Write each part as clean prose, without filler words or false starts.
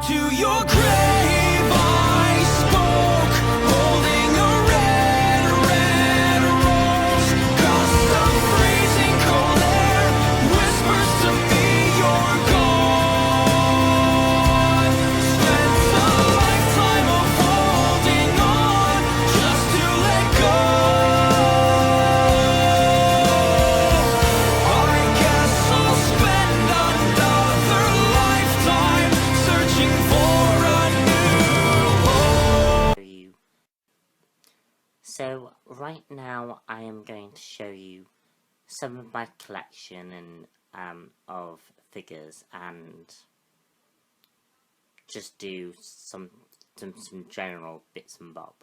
To your grave I spoke, holding a red, red rose. Gust of freezing cold air whispers to me you're gone. Spent a lifetime of holding on just to let go. I guess I'll spend another lifetime searching for a new home. So right now I am going to show you some of my collection and of figures, and just do some general bits and bob.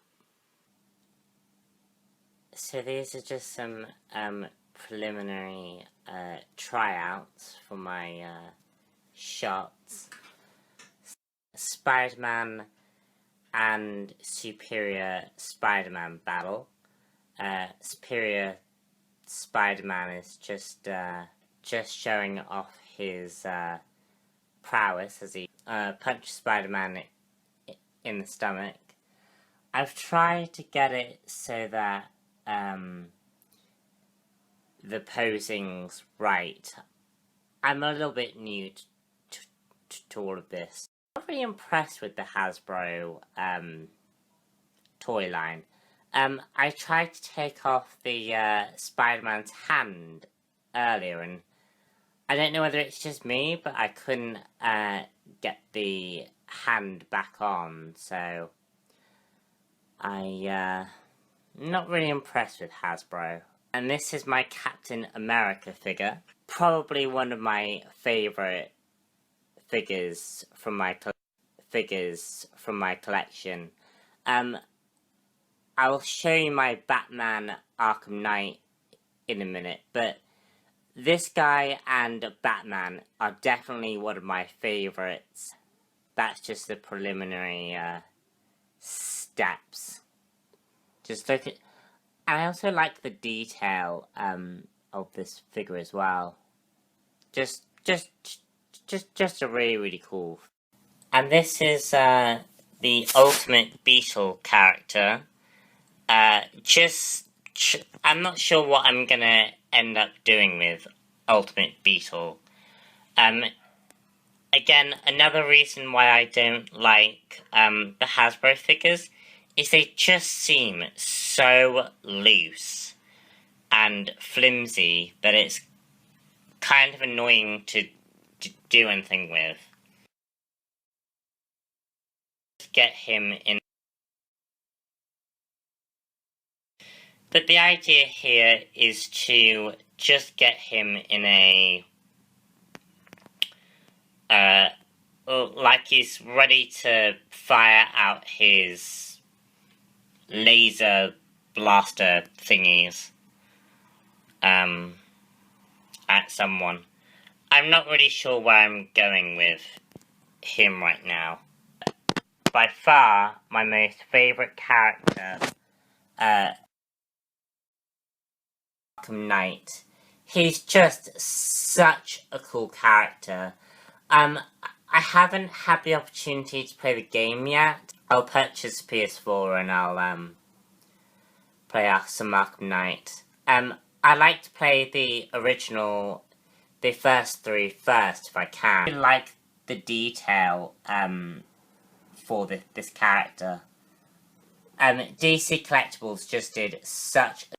So these are just some preliminary tryouts for my shots. Spider-Man and Superior Spider-Man battle. Superior Spider-Man is just showing off his prowess as he punches Spider-Man in the stomach. I've tried to get it so that the posing's right. I'm a little bit new to all of this. I'm not really impressed with the A.C.B.A. toy line. I tried to take off the Spider-Man's hand earlier, and I don't know whether it's just me, but I couldn't get the hand back on, so I'm not really impressed with A.C.B.A. And this is my Captain America figure. Probably one of my favourite figures from my collection. I will show you my Batman Arkham Knight in a minute, but this guy and Batman are definitely one of my favourites. That's just the preliminary steps. Just look at, and I also like the detail of this figure as well. Just a really cool. And this is the Ultimate Beetle character. I'm not sure what I'm gonna end up doing with Ultimate Beetle. Again, another reason why I don't like the A.C.B.A. figures is they just seem so loose and flimsy that it's kind of annoying to do anything with. Get him in. But the idea here is to just get him in a like he's ready to fire out his laser blaster thingies at someone. I'm not really sure where I'm going with him right now. By far, my most favourite character, Arkham Knight. He's just such a cool character. I haven't had the opportunity to play the game yet. I'll purchase PS4 and I'll play some Arkham Knight. I like to play the original, the first three first if I can. I like the detail for this character. DC Collectibles just did such a...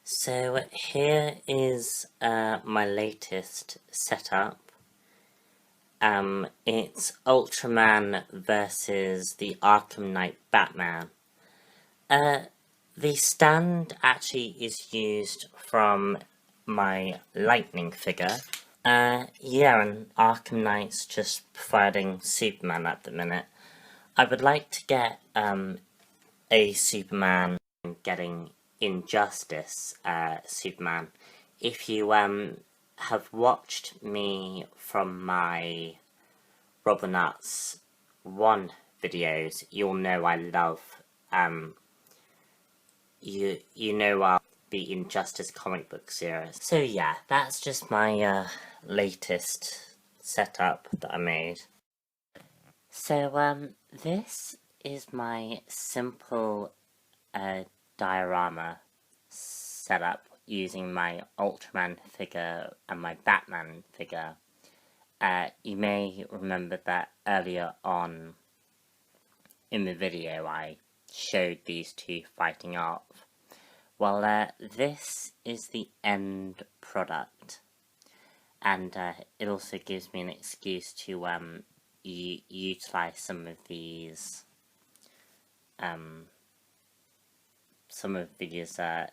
So here is my latest setup. It's Ultraman versus the Arkham Knight Batman. The stand actually is used from my Lightning figure. Yeah, and Arkham Knight's just providing Superman at the minute. I would like to get a Superman getting Injustice Superman. If you have watched me from my Robbernuts 1 videos, you'll know I love you know the Injustice comic book series. So yeah, that's just my latest setup that I made. So, this is my simple diorama setup using my Ultraman figure and my Batman figure. You may remember that earlier on in the video I showed these two fighting off. Well, this is the end product, and it also gives me an excuse to utilize some of these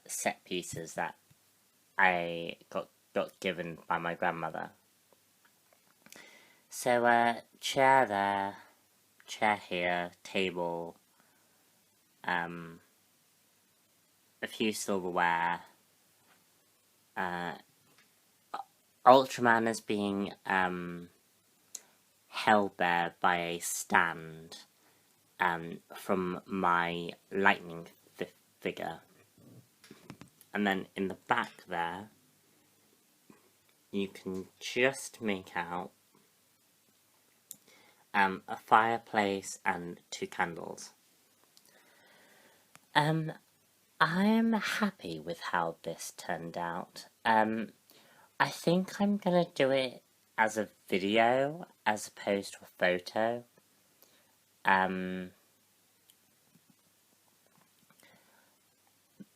set pieces that I got given by my grandmother. So, chair there, chair here, table, a few silverware. Ultraman is being held there by a stand from my lightning figure. And then in the back there, you can just make out a fireplace and 2 candles. I'm happy with how this turned out. I think I'm gonna do it as a video as opposed to a photo.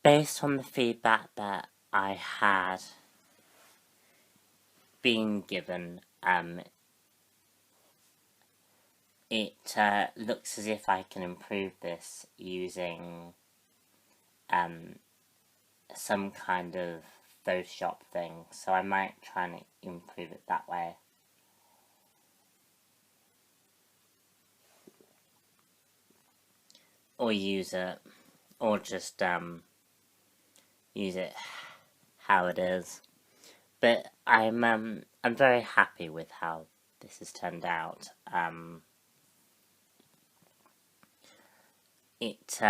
Based on the feedback that I had been given, it looks as if I can improve this using some kind of Photoshop thing, so I might try and improve it that way. Or use it, or just use it how it is. But I'm very happy with how this has turned out. It's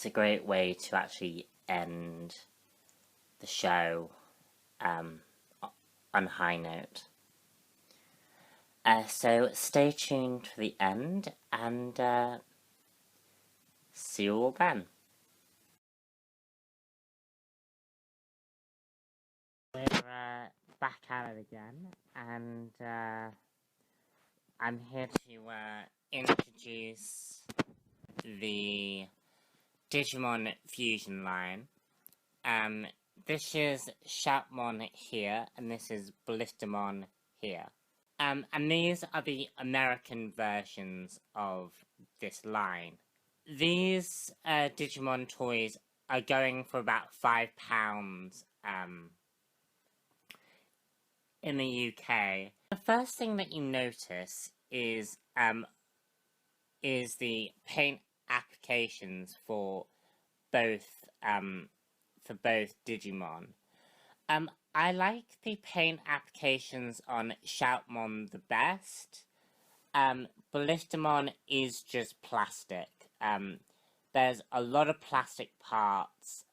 a great way to actually end the show on a high note. So stay tuned for the end, and see you all then. We're back at it again, and I'm here to introduce the Digimon Fusion line. This is Shoutmon here, and this is Ballistamon here. And these are the American versions of this line. These Digimon toys are going for about £5 in the UK. The first thing that you notice is the paint applications for both Digimon. I like the paint applications on Shoutmon the best. Ballistamon is just plastic. There's a lot of plastic parts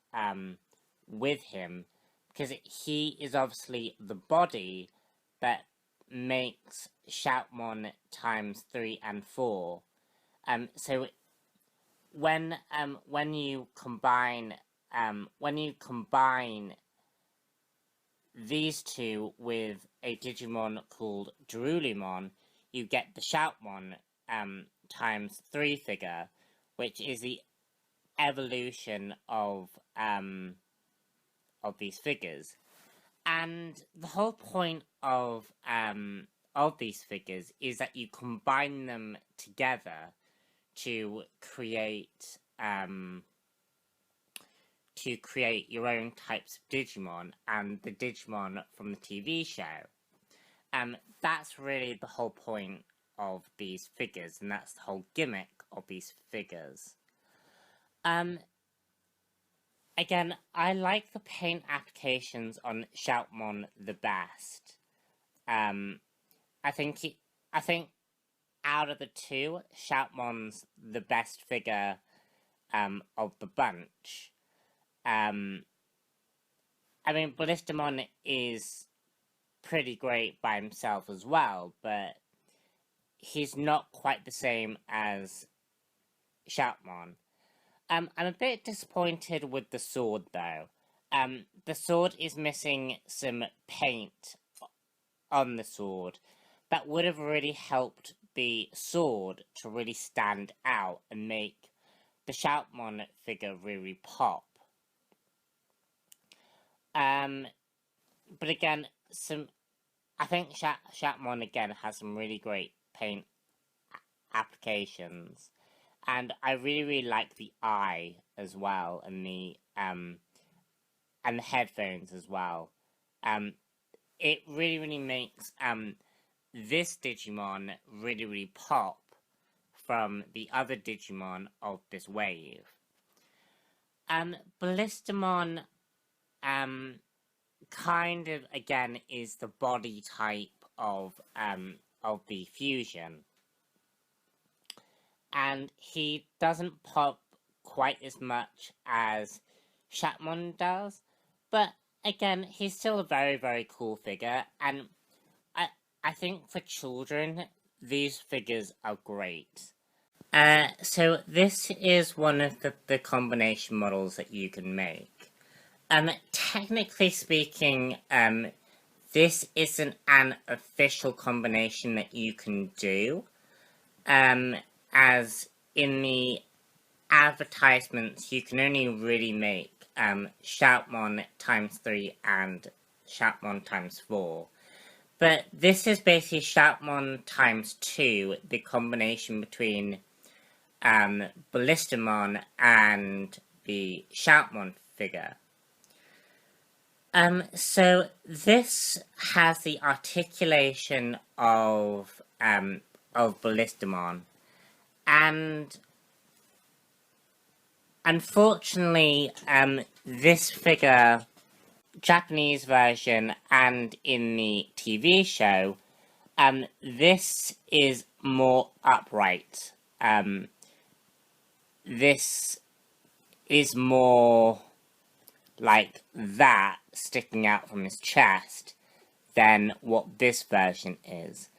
with him, because he is obviously the body that makes Shoutmon times 3 and 4. So when you combine these two with a Digimon called Darulimon, you get the Shoutmon times 3 figure, which is the evolution of these figures. And the whole point of these figures is that you combine them together to create your own types of Digimon and the Digimon from the TV show. That's really the whole point of these figures, and that's the whole gimmick of these figures. Again, I like the paint applications on Shoutmon the best. I think out of the two, Shoutmon's the best figure of the bunch. I mean, Ballistamon is pretty great by himself as well, but he's not quite the same as Shoutmon. I'm a bit disappointed with the sword though. The sword is missing some paint on the sword that would have really helped the sword to really stand out and make the Shoutmon figure really pop. But again, I think Shoutmon again has some really great paint applications, and I really like the eye as well, and the headphones as well. It really makes this Digimon really pop from the other Digimon of this wave. Ballistamon kind of again is the body type of the fusion, and he doesn't pop quite as much as Shoutmon does, but again, he's still a very cool figure, and I think for children, these figures are great. So this is one of the combination models that you can make. Technically speaking, this isn't an official combination that you can do. As in the advertisements, you can only really make Shoutmon ×3 and Shoutmon ×4. But this is basically Shoutmon ×2, the combination between Ballistamon and the Shoutmon figure. So this has the articulation of Ballistamon, and unfortunately, this figure, Japanese version and in the TV show, this is more upright. This is more like that, sticking out from his chest, than what this version is.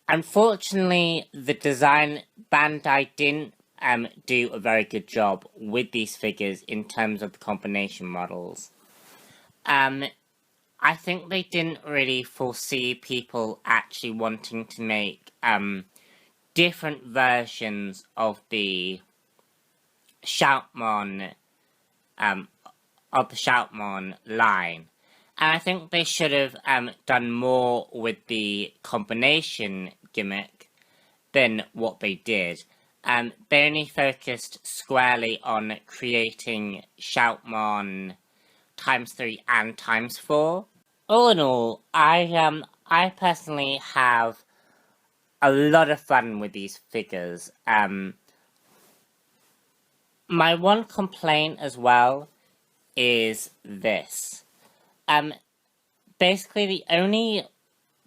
Unfortunately, the design Bandai didn't do a very good job with these figures in terms of the combination models. I think they didn't really foresee people actually wanting to make different versions of the Shoutmon line. And I think they should have done more with the combination gimmick than what they did. They only focused squarely on creating Shoutmon ×3 and ×4. All in all, I personally have a lot of fun with these figures. My one complaint as well is this. Basically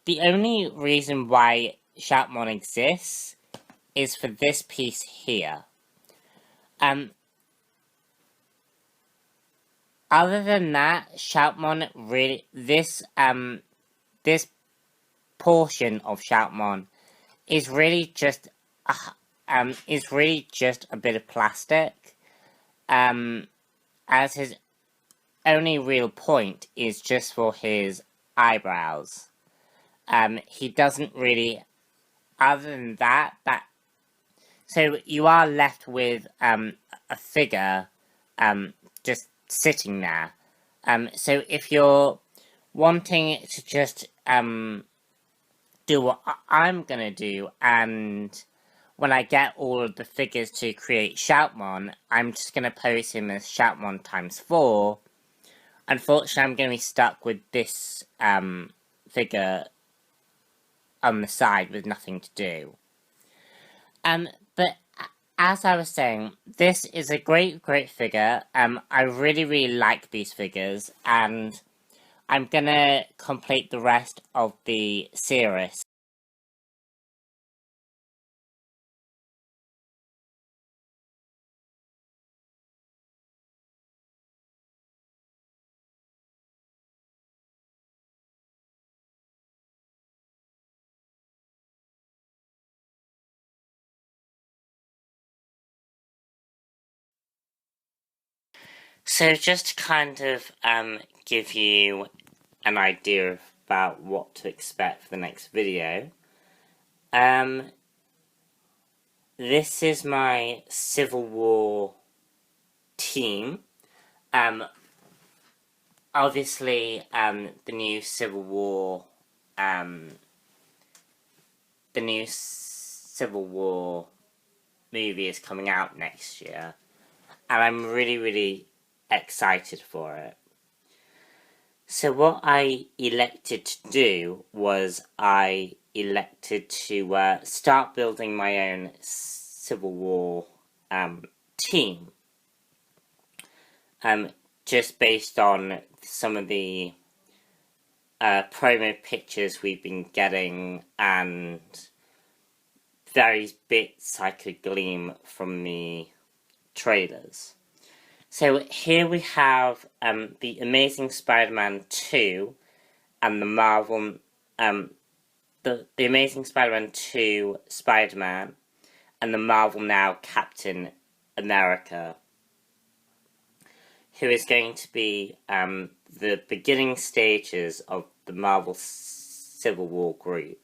the only reason why Shoutmon exists is for this piece here. Other than that, Shoutmon really, this portion of Shoutmon is really just a bit of plastic. As his only real point is just for his eyebrows. He doesn't really, other than that, so you are left with a figure just sitting there. So if you're wanting to just do what I'm gonna do, and when I get all of the figures to create Shoutmon, I'm just gonna pose him as Shoutmon ×4. Unfortunately, I'm gonna be stuck with this figure on the side with nothing to do. But as I was saying, this is a great figure. I really like these figures, and I'm gonna complete the rest of the series. So just to kind of give you an idea about what to expect for the next video, this is my Civil War team. Obviously, the new Civil War movie is coming out next year, and I'm really, really excited for it. So what I elected to do was I elected to start building my own Civil War team. Just based on some of the promo pictures we've been getting and various bits I could glean from the trailers. So here we have the Amazing Spider-Man 2 and the Marvel, the Amazing Spider-Man 2 Spider-Man and the Marvel Now Captain America, who is going to be the beginning stages of the Marvel Civil War group.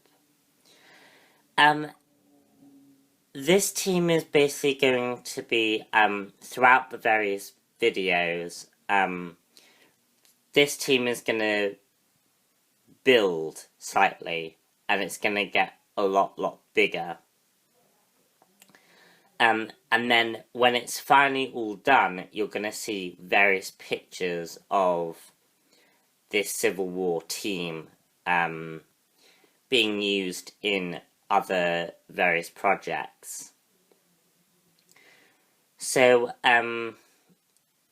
This team is basically going to be, throughout the various videos, this team is going to build slightly, and it's going to get a lot bigger. And then when it's finally all done, you're going to see various pictures of this Civil War team being used in other various projects. So,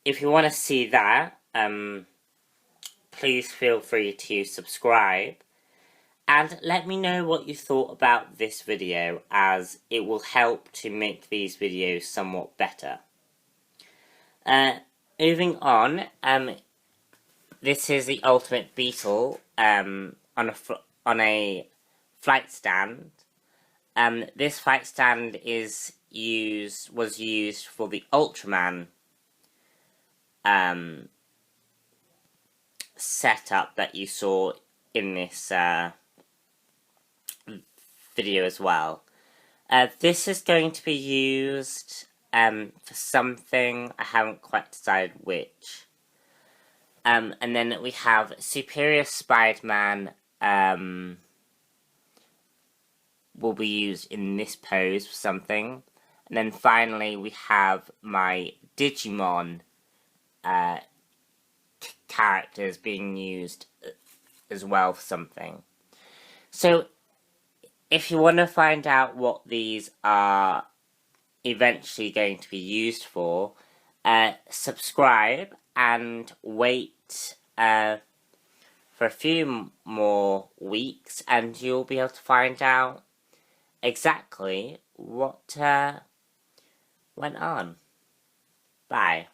if you want to see that, please feel free to subscribe. And let me know what you thought about this video, as it will help to make these videos somewhat better. Moving on, this is the Ultimate Beetle on a flight stand. This flight stand was used for the Ultraman setup that you saw in this video as well. This is going to be used for something, I haven't quite decided which. And then we have Superior Spider-Man will be used in this pose for something. And then finally we have my Digimon characters being used as well for something. So if you want to find out what these are eventually going to be used for, subscribe and wait for a few more weeks, and you'll be able to find out exactly what went on. Bye.